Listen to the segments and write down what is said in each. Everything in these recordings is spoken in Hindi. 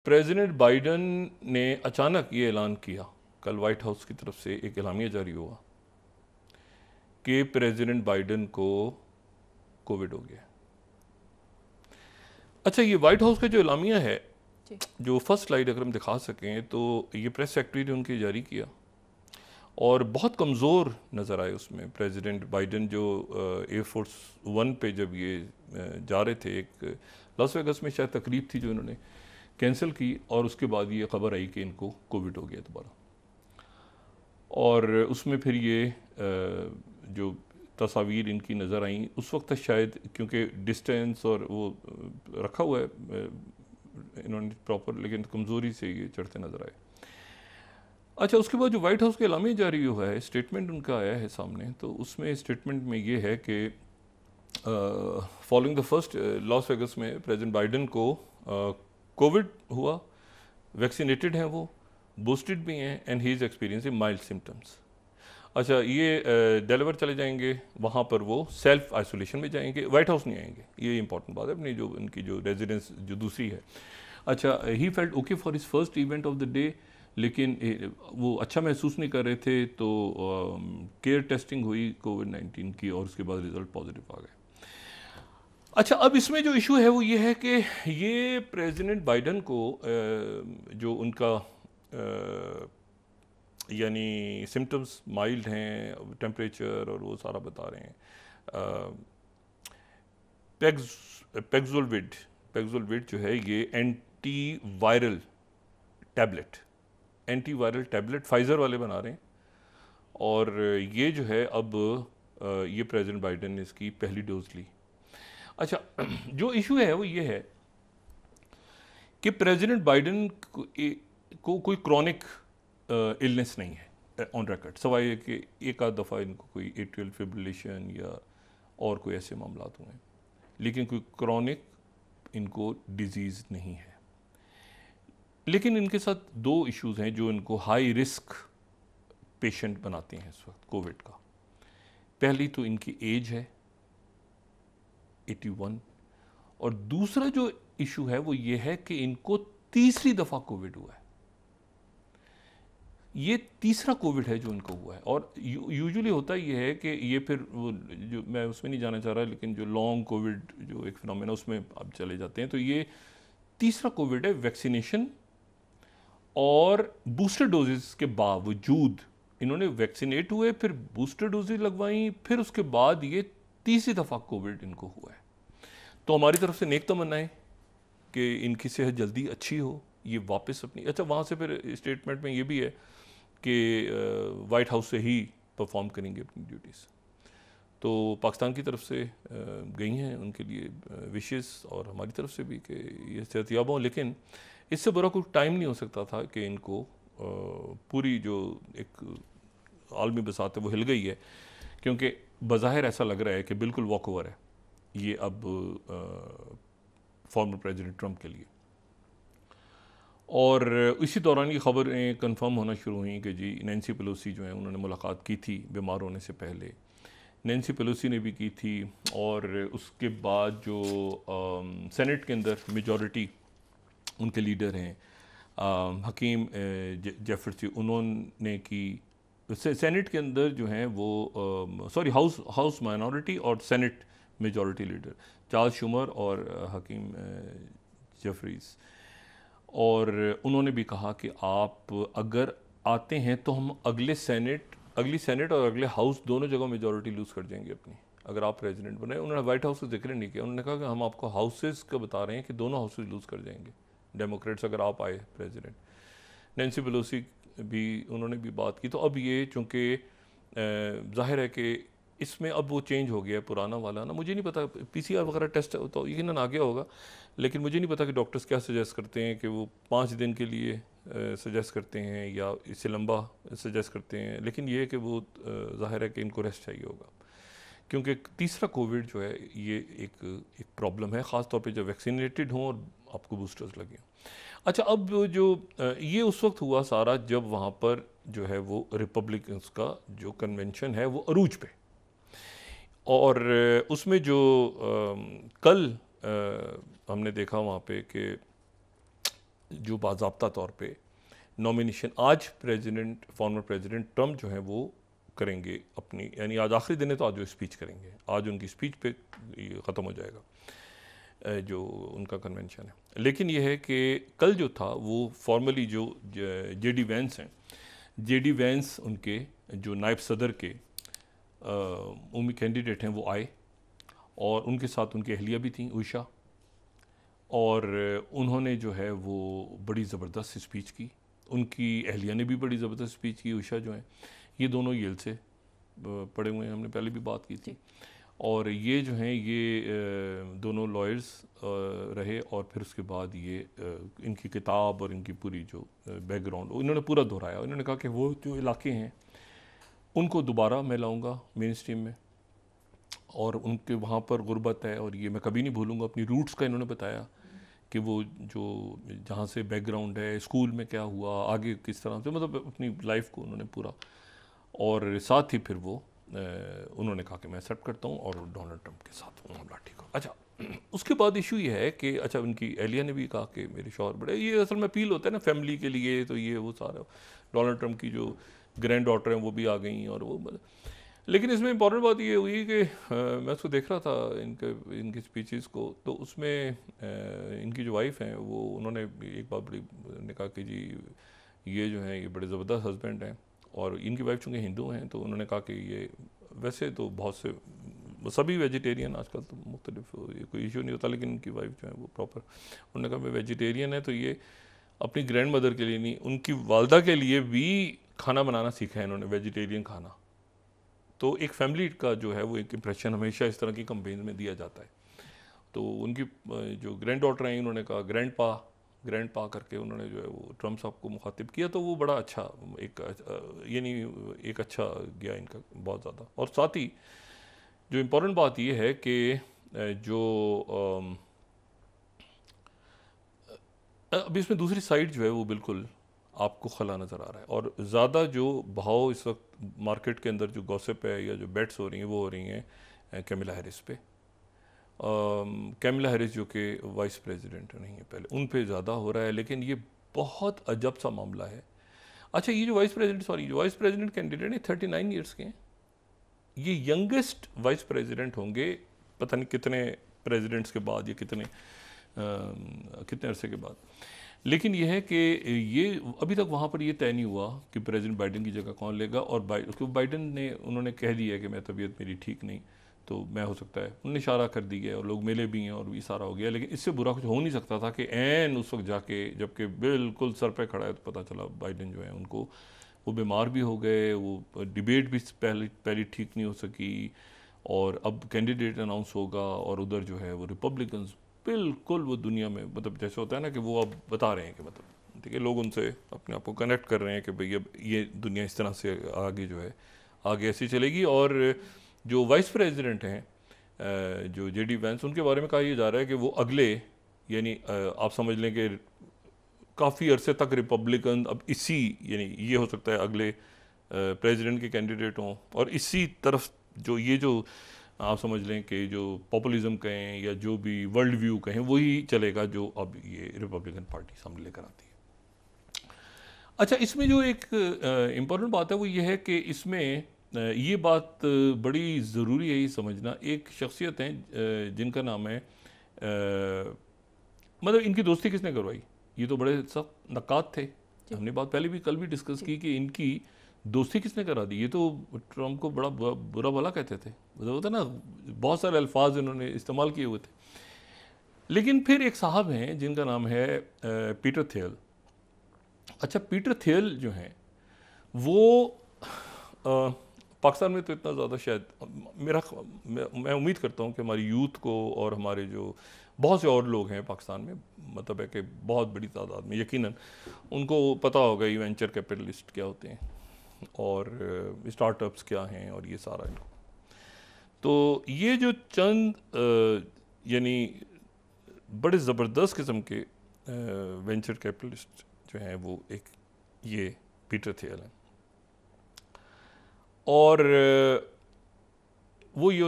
प्रेसिडेंट बाइडन ने अचानक ये ऐलान किया, कल वाइट हाउस की तरफ से एक एलामिया जारी हुआ कि प्रेसिडेंट बाइडन को कोविड हो गया। अच्छा, ये वाइट हाउस का जो एलामिया है, जो फर्स्ट स्लाइड अगर हम दिखा सकें तो ये प्रेस सेक्रेटरी ने उनके जारी किया और बहुत कमज़ोर नज़र आए उसमें प्रेसिडेंट बाइडन, जो एयरफोर्स वन पे जब ये जा रहे थे, एक लास वेगास में शायद तकरीब थी जो इन्होंने कैंसिल की, और उसके बाद ये खबर आई कि इनको कोविड हो गया दोबारा। और उसमें फिर ये जो तस्वीर इनकी नज़र आई उस वक्त शायद, क्योंकि डिस्टेंस और वो रखा हुआ है इन्होंने प्रॉपर, लेकिन कमज़ोरी से ये चढ़ते नज़र आए। अच्छा, उसके बाद जो वाइट हाउस के एलामिया जारी हुआ है, स्टेटमेंट उनका आया है सामने, तो उसमें स्टेटमेंट में ये है कि following the first Las Vegas में प्रेसिडेंट बाइडन को कोविड हुआ, वैक्सीनेटेड हैं वो, बूस्टेड भी हैं, and he is experiencing mild symptoms. अच्छा, ये डेलीवर चले जाएंगे, वहाँ पर वो सेल्फ आइसोलेशन में जाएंगे, वाइट हाउस नहीं आएंगे, ये इंपॉर्टेंट बात है, अपनी जो इनकी जो रेजिडेंस जो दूसरी है। अच्छा, he felt okay for his first event of the day, लेकिन वो अच्छा महसूस नहीं कर रहे थे, तो केयर टेस्टिंग हुई कोविड-19 की और उसके बाद रिजल्ट पॉजिटिव आ गए। अच्छा, अब इसमें जो इशू है वो ये है कि ये प्रेसिडेंट बाइडन को जो उनका यानी सिम्टम्स माइल्ड हैं, टेम्परेचर और वो सारा बता रहे हैं। पेग्जोलविड जो है ये एंटी वायरल टैबलेट फाइज़र वाले बना रहे हैं, और ये जो है अब ये प्रेसिडेंट बाइडन ने इसकी पहली डोज ली। अच्छा, जो इशू है वो ये है कि प्रेसिडेंट बाइडन को कोई क्रॉनिक इलनेस नहीं है ऑन रिकॉर्ड, सवाए कि एक आध दफ़ा इनको कोई एट्रियल फिब्रिलेशन या और कोई ऐसे मामला हुए हैं, लेकिन कोई क्रॉनिक इनको डिजीज़ नहीं है। लेकिन इनके साथ दो इश्यूज़ हैं जो इनको हाई रिस्क पेशेंट बनाते हैं इस वक्त कोविड का। पहली तो इनकी एज है 81, और दूसरा जो इशू है वो ये है कि इनको तीसरी दफ़ा कोविड हुआ है। ये तीसरा कोविड है जो इनको हुआ है, और यूजुअली होता ये है कि ये फिर वो जो, मैं उसमें नहीं जाना चाह रहा, लेकिन जो लॉन्ग कोविड जो एक फिनोमेना उसमें आप चले जाते हैं, तो ये तीसरा कोविड है। वैक्सीनेशन और बूस्टर डोजेस के बावजूद इन्होंने वैक्सीनेट हुए, फिर बूस्टर डोजेज लगवाई, फिर उसके बाद ये तीसरी दफ़ा कोविड इनको हुआ है। तो हमारी तरफ से नेक तमन्नाएं कि इनकी सेहत जल्दी अच्छी हो, ये वापस अपनी। अच्छा, वहाँ से फिर स्टेटमेंट में ये भी है कि वाइट हाउस से ही परफॉर्म करेंगे अपनी ड्यूटीज़। तो पाकिस्तान की तरफ से गई हैं उनके लिए विशेस, और हमारी तरफ से भी कि ये सेहतियाब हों, लेकिन इससे बुरा कोई टाइम नहीं हो सकता था कि इनको पूरी जो एक आलमी बसात है वो हिल गई है, क्योंकि बज़ाहिर ऐसा लग रहा है कि बिल्कुल वॉक ओवर है ये अब फॉर्मर प्रेसिडेंट ट्रंप के लिए। और इसी दौरान ये खबरें कंफर्म होना शुरू हुई कि जी नैन्सी पेलोसी जो है उन्होंने मुलाकात की थी बीमार होने से पहले, नैन्सी पेलोसी ने भी की थी, और उसके बाद जो सेनेट के अंदर मेजॉरिटी उनके लीडर हैं हकीम जेफरसी, उन्होंने की। सेनेट के अंदर जो हैं वो सॉरी हाउस माइनॉरिटी और सेनेट मेजॉरिटी लीडर चार्ल्स शुमर और हकीम जेफरीज, और उन्होंने भी कहा कि आप अगर आते हैं तो हम अगली सेनेट और अगले हाउस दोनों जगह मेजॉरिटी लूज़ कर जाएंगे अपनी, अगर आप प्रेसिडेंट बने। उन्होंने वाइट हाउस का जिक्र नहीं किया, उन्होंने कहा कि हम आपको हाउसेस का बता रहे हैं कि दोनों हाउसेस लूज़ कर जाएंगे डेमोक्रेट्स अगर आप आए प्रेसिडेंट। नैन्सी पेलोसी भी उन्होंने भी बात की। तो अब ये चूँकि जाहिर है कि इसमें अब वो चेंज हो गया पुराना वाला ना, मुझे नहीं पता पीसीआर वगैरह टेस्ट तो यकीनन आ गया होगा, लेकिन मुझे नहीं पता कि डॉक्टर्स क्या सजेस्ट करते हैं कि वो 5 दिन के लिए सजेस्ट करते हैं या इससे लंबा सजेस्ट करते हैं, लेकिन ये है कि वो जाहिर है कि इनको रेस्ट चाहिए होगा, क्योंकि तीसरा कोविड जो है ये एक प्रॉब्लम है, ख़ास तौर पे जब वैक्सीनेटेड हों और आपको बूस्टर्स लगे। अच्छा, अब जो ये उस वक्त हुआ सारा जब वहाँ पर जो है वो रिपब्लिकन्स का जो कन्वेंशन है वो अरूज पे, और उसमें जो कल हमने देखा वहाँ पे कि जो बाज़ाब्ता तौर पे नॉमिनेशन आज फॉर्मर प्रेसिडेंट ट्रम्प जो है वो करेंगे अपनी, यानी आज आखिरी दिन है तो आज जो स्पीच करेंगे, आज उनकी स्पीच पे ये ख़त्म हो जाएगा जो उनका कन्वेंशन है। लेकिन ये है कि कल जो था वो फॉर्मली जो जेडी वैंस हैं, जेडी वैंस उनके जो नायब सदर के उम्मीद कैंडिडेट हैं वो आए, और उनके साथ उनकी अहलिया भी थी उषा, और उन्होंने जो है वो बड़ी ज़बरदस्त स्पीच की। उनकी अहलिया ने भी बड़ी ज़बरदस्त स्पीच की। उषा जो है ये दोनों येल से पढ़े हुए हैं, हमने पहले भी बात की थी, और ये जो हैं ये दोनों लॉयर्स रहे, और फिर उसके बाद ये इनकी किताब और इनकी पूरी जो बैकग्राउंड इन्होंने पूरा दोहराया। इन्होंने कहा कि वो जो इलाके हैं उनको दोबारा मैं लाऊंगा मेन स्ट्रीम में, और उनके वहाँ पर गुर्बत है, और ये मैं कभी नहीं भूलूंगा अपनी रूट्स का। इन्होंने बताया कि वो जो जहाँ से बैकग्राउंड है, स्कूल में क्या हुआ, आगे किस तरह से, मतलब अपनी लाइफ को उन्होंने पूरा, और साथ ही फिर वो उन्होंने कहा कि मैं एक्सेप्ट करता हूँ और डोनाल्ड ट्रंप के साथ हूँ, मामला ठीक हो। अच्छा, उसके बाद इशू ये है कि अच्छा उनकी एहलिया ने भी कहा कि मेरे शौहर बड़े, ये असल में अपील होता है ना फैमिली के लिए, तो ये वो सारा डोनाल्ड ट्रंप की जो ग्रैंड डॉटर हैं वो भी आ गई, और वो, लेकिन इसमें इंपॉर्टेंट बात ये हुई कि मैं उसको देख रहा था इनकी स्पीचेस को, तो उसमें इनकी जो वाइफ हैं वो, उन्होंने एक बात बड़ी ने कहा कि जी ये जो हैं ये बड़े ज़बरदस्त हस्बैंड हैं, और इनकी वाइफ चूँकि हिंदू हैं तो उन्होंने कहा कि ये वैसे तो बहुत से सभी वेजिटेरियन आजकल तो मुख्तलिफ, ये कोई इशू नहीं होता, लेकिन इनकी वाइफ जो है वो प्रॉपर, उन्होंने कहा मैं वेजिटेरियन है, तो ये अपनी ग्रैंड मदर के लिए नहीं, उनकी वालदा के लिए भी खाना बनाना सीखा है इन्होंने, वेजिटेरियन खाना। तो एक फैमिली का जो है वो एक इम्प्रेशन हमेशा इस तरह की कंपेन में दिया जाता है। तो उनकी जो ग्रैंड डॉटर हैं उन्होंने कहा ग्रैंड पा करके उन्होंने जो है वो ट्रम्प साहब को मुखातिब किया, तो वो बड़ा अच्छा एक, यानी एक अच्छा गया इनका बहुत ज़्यादा। और साथ ही जो इम्पोर्टेंट बात ये है कि जो अभी इसमें दूसरी साइड जो है वो बिल्कुल आपको खला नज़र आ रहा है, और ज़्यादा जो भाव इस वक्त मार्केट के अंदर जो गॉसिप है या जो बेट्स हो रही हैं वो हो रही हैं कैमिला हैरिस पे। कैमिला हैरिस जो कि वाइस प्रेसिडेंट नहीं है पहले, उन पे ज़्यादा हो रहा है, लेकिन ये बहुत अजब सा मामला है। अच्छा, ये जो वाइस प्रेसिडेंट कैंडिडेट है 39 ईयर्स के हैं, ये यंगेस्ट वाइस प्रेसिडेंट होंगे पता नहीं कितने प्रेसिडेंट्स के बाद या कितने अरसे के बाद। लेकिन यह है कि ये अभी तक वहाँ पर ये तय नहीं हुआ कि प्रेसिडेंट बाइडन की जगह कौन लेगा, और बाइडन ने उन्होंने कह दिया है कि मैं तबीयत मेरी ठीक नहीं, तो मैं हो सकता है, उन्होंने इशारा कर दी है, और लोग मिले भी हैं और भी सारा हो गया। लेकिन इससे बुरा कुछ हो नहीं सकता था कि ऐन उस वक्त जाके जबकि बिल्कुल सर पे खड़ा है तो पता चला बाइडन जो है उनको वो बीमार भी हो गए, वो डिबेट भी पहले ठीक नहीं हो सकी, और अब कैंडिडेट अनाउंस होगा, और उधर जो है वो रिपब्लिकन्स बिल्कुल वो दुनिया में, मतलब जैसे होता है ना कि वो अब बता रहे हैं कि मतलब ठीक है, लोग उनसे अपने आप को कनेक्ट कर रहे हैं कि भाई अब ये दुनिया इस तरह से आगे जो है आगे ऐसी चलेगी। और जो वाइस प्रेसिडेंट हैं जो जेडी वैंस, उनके बारे में कहा यह जा रहा है कि वो अगले, यानी आप समझ लें कि काफ़ी अरसे तक रिपब्लिकन अब इसी, यानी ये हो सकता है अगले प्रेसिडेंट के कैंडिडेट हों, और इसी तरफ जो ये जो आप समझ लें कि जो पॉपुलिज्म कहें या जो भी वर्ल्ड व्यू कहें वही चलेगा जो अब ये रिपब्लिकन पार्टी सामने लेकर आती है। अच्छा, इसमें जो एक इम्पॉर्टेंट बात है वो ये है कि इसमें ये बात बड़ी ज़रूरी है ये समझना, एक शख्सियत हैं जिनका नाम है मतलब इनकी दोस्ती किसने करवाई, ये तो बड़े सख्त नकात थे, हमने बात पहले भी कल भी डिस्कस की कि इनकी दोस्ती किसने करा दी। ये तो ट्रम्प को बड़ा बुरा भला कहते थे, मतलब होता ना, बहुत सारे अल्फाज इन्होंने इस्तेमाल किए हुए थे। लेकिन फिर एक साहब हैं जिनका नाम है पीटर थियल। अच्छा, पीटर थियल जो हैं वो पाकिस्तान में तो इतना ज़्यादा शायद मैं उम्मीद करता हूँ कि हमारी यूथ को और हमारे जो बहुत से और लोग हैं पाकिस्तान में, मतलब है कि बहुत बड़ी तादाद में यकीनन उनको पता होगा ये वेंचर कैपिटलिस्ट क्या होते हैं और स्टार्टअप्स क्या हैं और ये सारा इनको। तो ये जो चंद यानी बड़े ज़बरदस्त किस्म के वेंचर कैपिटलिस्ट जो हैं वो एक ये पीटर थियल हैं, और वो ये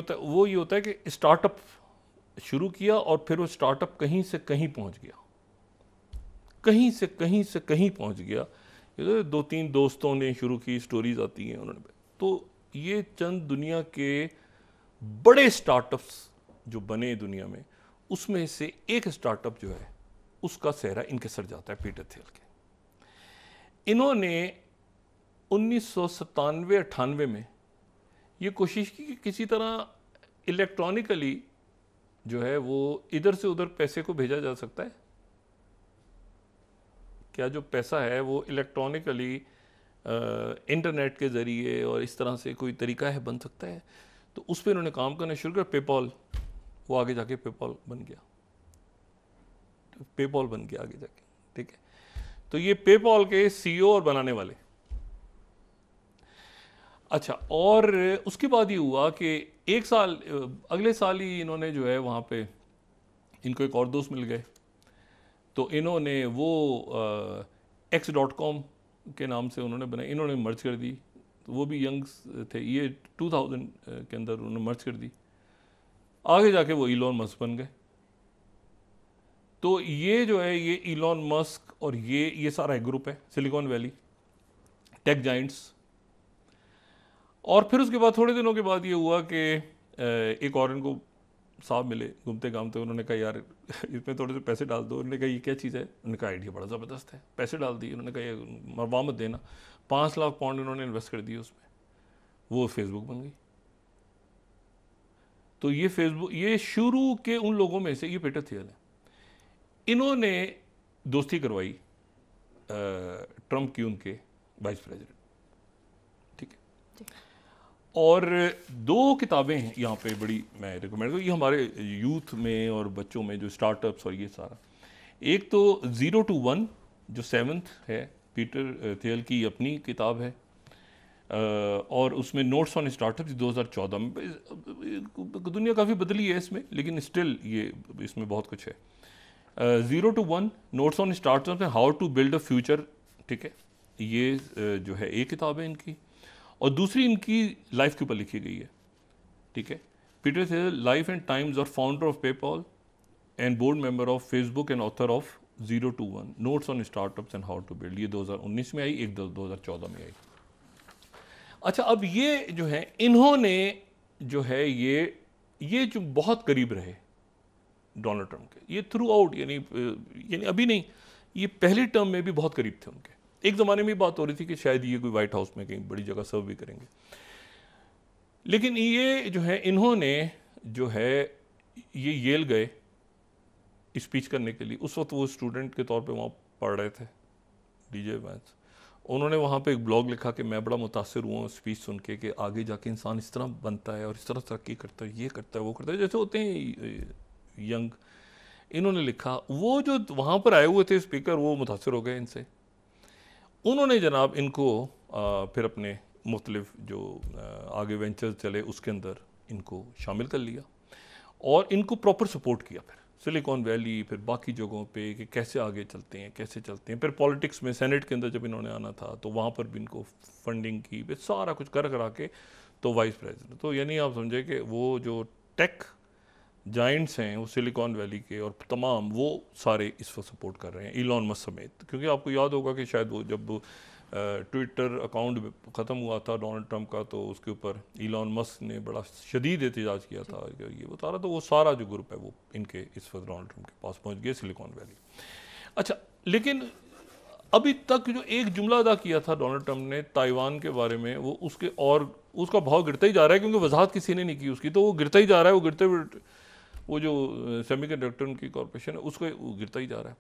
होता है कि स्टार्टअप शुरू किया और फिर वो स्टार्टअप कहीं से कहीं पहुंच गया, कहीं से कहीं से कहीं पहुंच गया। ये तो 2-3 दोस्तों ने शुरू की स्टोरीज आती हैं उन्होंने, तो ये चंद दुनिया के बड़े स्टार्टअप्स जो बने दुनिया में, उसमें से एक स्टार्टअप जो है उसका सेहरा इनके सर जाता है, पीटर थियल के। इन्होंने 1997-98 में ये कोशिश की कि किसी तरह इलेक्ट्रॉनिकली जो है वो इधर से उधर पैसे को भेजा जा सकता है, क्या जो पैसा है वो इलेक्ट्रॉनिकली इंटरनेट के ज़रिए और इस तरह से कोई तरीका है बन सकता है। तो उस पर इन्होंने काम करना शुरू किया। पेपॉल, वो आगे जाके पेपॉल बन गया, तो पेपॉल बन गया आगे जाके, ठीक है। तो ये पेपॉल के सीईओ और बनाने वाले। अच्छा, और उसके बाद ये हुआ कि एक साल, अगले साल ही इन्होंने जो है वहाँ पे इनको एक और दोस्त मिल गए, तो इन्होंने वो x.com के नाम से उन्होंने बनाई, इन्होंने मर्ज कर दी। तो वो भी यंग्स थे, ये 2000 के अंदर उन्होंने मर्ज कर दी। आगे जाके वो इलॉन मस्क बन गए। तो ये जो है ये इलॉन मस्क और ये सारा एक ग्रुप है, सिलिकॉन वैली टेक जाइंट्स। और फिर उसके बाद थोड़े दिनों के बाद ये हुआ कि एक और इनको साहब मिले घूमते घामते, उन्होंने कहा यार इसमें थोड़े से पैसे डाल दो। उन्होंने कहा ये क्या चीज़ है? उन्होंने कहा आइडिया बड़ा ज़बरदस्त है, पैसे डाल दिए। उन्होंने कहा ये मरवा मत देना। 5 लाख पाउंड इन्होंने इन्वेस्ट कर दिए उसमें, वो फेसबुक बन गई। तो ये फेसबुक, ये शुरू के उन लोगों में से ये पीटर थियल है। इन्होंने दोस्ती करवाई ट्रंप की, उनके वाइस प्रेसिडेंट, ठीक है। और 2 किताबें हैं यहाँ पे बड़ी मैं रिकमेंड करूँ, ये हमारे यूथ में और बच्चों में जो स्टार्टअप्स और ये सारा। एक तो 0 to 1 जो 7th है, पीटर थियल की अपनी किताब है, और उसमें नोट्स ऑन स्टार्टअप्स 2014 में। दुनिया काफ़ी बदली है इसमें, लेकिन स्टिल ये इसमें बहुत कुछ है। 0 to 1 notes on startups and how to build a future, ठीक है। ये जो है एक किताब है इनकी, और दूसरी इनकी लाइफ के ऊपर लिखी गई है, ठीक है। Peter Thiel life and times और founder of PayPal and board member of Facebook and author of 0 to 1 notes on startups and how to build. ये 2019 में आई, एक 2014 में आई। अच्छा, अब ये जो है इन्होंने जो है ये जो बहुत करीब रहे डोनाल्ड ट्रंप के, ये थ्रू आउट, यानी अभी नहीं, ये पहले टर्म में भी बहुत करीब थे उनके। एक ज़माने में बात हो रही थी कि शायद ये कोई वाइट हाउस में कहीं बड़ी जगह सर्व भी करेंगे, लेकिन ये जो है इन्होंने जो है ये येल गए स्पीच करने के लिए। उस वक्त वो स्टूडेंट के तौर पे वहाँ पढ़ रहे थे, डीजे वैंस। उन्होंने वहाँ पे एक ब्लॉग लिखा कि मैं बड़ा मुतासिर हुआ स्पीच सुन के कि आगे जाके इंसान इस तरह बनता है और इस तरह तरक्की करता है, ये करता है, वो करता है, जैसे होते हैं यंग। इन्होंने लिखा, वो जो वहाँ पर आए हुए थे स्पीकर, वो मुतासिर हो गए इनसे। उन्होंने जनाब इनको फिर अपने मुख्तलिफ जो आगे वेंचर्स चले उसके अंदर इनको शामिल कर लिया और इनको प्रॉपर सपोर्ट किया। फिर सिलिकॉन वैली, फिर बाकी जगहों पे कि कैसे आगे चलते हैं, कैसे चलते हैं। फिर पॉलिटिक्स में, सेनेट के अंदर जब इन्होंने आना था तो वहाँ पर भी इनको फंडिंग की, फिर सारा कुछ कर करा के तो वाइस प्रेसिडेंट। तो यानी आप समझे कि वो जो टेक जाइंट्स हैं वो सिलिकॉन वैली के और तमाम वो सारे इस वक्त सपोर्ट कर रहे हैं, इलॉन मस्क समेत। क्योंकि आपको याद होगा कि शायद वो जब ट्विटर अकाउंट ख़त्म हुआ था डोनाल्ड ट्रंप का, तो उसके ऊपर इलॉन मस्क ने बड़ा शदीद एहतजाज किया था ये वो सारा। तो वो सारा जो ग्रुप है वो इनके इस वक्त डोनाल्ड ट्रंप के पास पहुंच गया, सिलिकॉन वैली। अच्छा, लेकिन अभी तक जो एक जुमला अदा किया था डोनाल्ड ट्रंप ने ताइवान के बारे में, वो उसके और उसका भाव गिरता ही जा रहा है, क्योंकि वजाहत किसी ने नहीं की उसकी, तो वो गिरता ही जा रहा है। वो गिरते हुए वो जो सेमीकंडक्टर की कॉरपोरेशन है उसको गिरता ही जा रहा है।